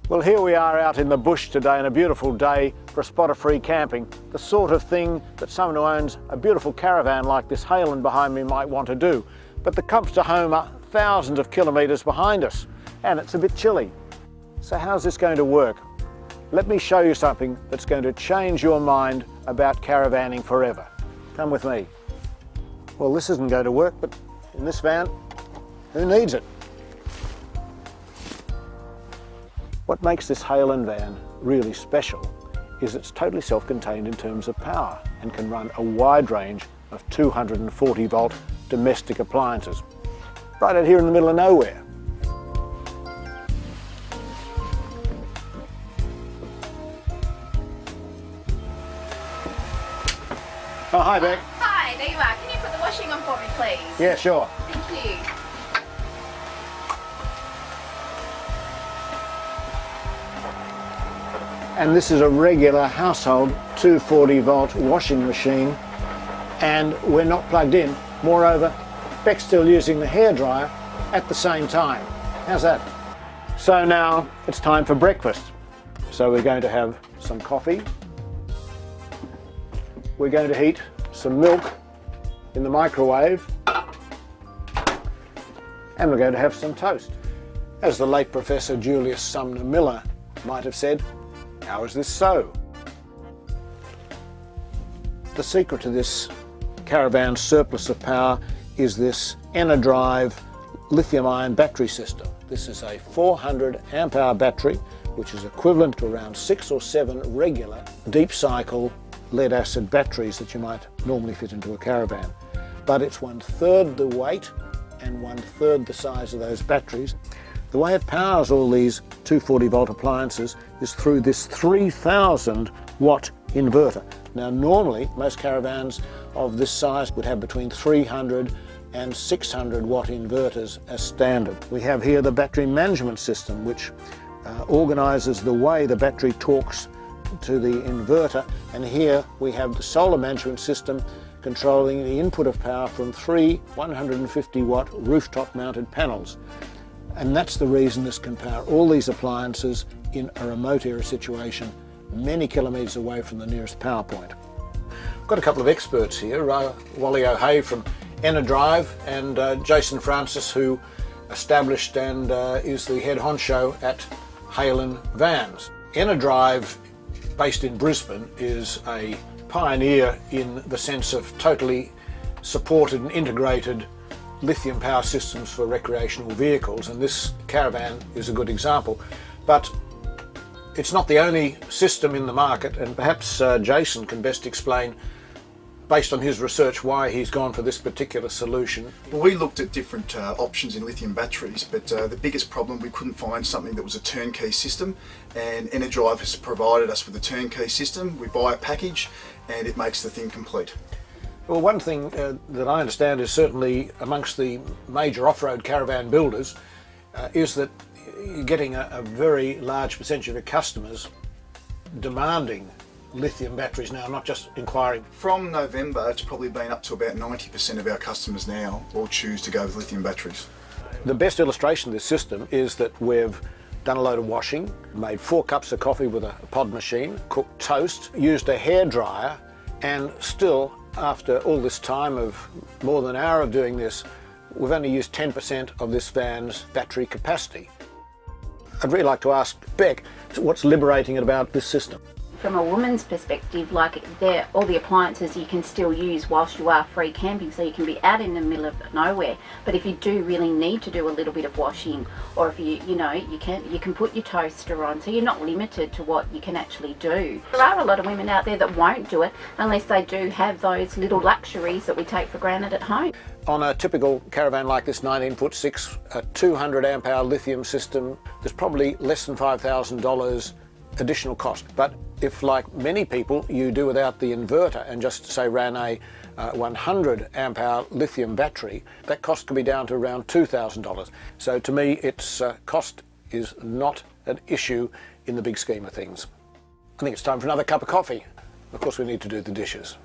Well, here we are out in the bush today on a beautiful day for a spot of free camping. The sort of thing that someone who owns a beautiful caravan like this Halen behind me might want to do. But the comforts of home are thousands of kilometres behind us and it's a bit chilly. So how's this going to work? Let me show you something that's going to change your mind about caravanning forever. Come with me. Well, this isn't going to work, but in this van, who needs it? What makes this Halen van really special is it's totally self-contained in terms of power and can run a wide range of 240 volt domestic appliances. Right out here in the middle of nowhere. Oh, hi Beck. Hi, there you are. Can you put the washing on for me, please? Yeah, sure. Thank you. And this is a regular household 240 volt washing machine and we're not plugged in. Moreover, Beck's still using the hairdryer at the same time. How's that? So now it's time for breakfast. So we're going to have some coffee. We're going to heat some milk in the microwave. And we're going to have some toast. As the late Professor Julius Sumner Miller might have said, how is this so? The secret to this caravan surplus of power is this Enerdrive lithium-ion battery system. This is a 400 amp hour battery, which is equivalent to around 6 or 7 regular deep cycle lead acid batteries that you might normally fit into a caravan. But it's 1/3 the weight and 1/3 the size of those batteries. The way it powers all these 240 volt appliances is through this 3000 watt inverter. Now normally most caravans of this size would have between 300 and 600 watt inverters as standard. We have here the battery management system which organises the way the battery talks to the inverter, and here we have the solar management system controlling the input of power from 3 150 watt rooftop mounted panels. And that's the reason this can power all these appliances in a remote area situation, many kilometres away from the nearest power point. I've got a couple of experts here, Wally from Enerdrive and Jason Francis, who established and is the head honcho at Halen Vans. Enerdrive, based in Brisbane, is a pioneer in the sense of totally supported and integrated lithium power systems for recreational vehicles, and this caravan is a good example. But it's not the only system in the market, and perhaps Jason can best explain, based on his research, why he's gone for this particular solution. Well, we looked at different options in lithium batteries, but the biggest problem, we couldn't find something that was a turnkey system, and Enerdrive has provided us with a turnkey system. We buy a package and it makes the thing complete. Well, one thing that I understand is certainly amongst the major off-road caravan builders is that you're getting a very large percentage of your customers demanding lithium batteries now, not just inquiring. From November, it's probably been up to about 90% of our customers now will choose to go with lithium batteries. The best illustration of this system is that we've done a load of washing, made 4 cups of coffee with a pod machine, cooked toast, used a hairdryer, and still, after all this time of more than an hour of doing this, we've only used 10% of this van's battery capacity. I'd really like to ask Beck, what's liberating about this system? From a woman's perspective, like all the appliances you can still use whilst you are free camping, so you can be out in the middle of nowhere. But if you do really need to do a little bit of washing, or if you can put your toaster on, so you're not limited to what you can actually do. There are a lot of women out there that won't do it unless they do have those little luxuries that we take for granted at home. On a typical caravan like this, 19'6", a 200 amp hour lithium system, there's probably less than $5,000 additional cost. But if, like many people, you do without the inverter and just say ran a 100 amp hour lithium battery, that cost could be down to around $2,000. So to me, its cost is not an issue in the big scheme of things. I think it's time for another cup of coffee. Of course, we need to do the dishes.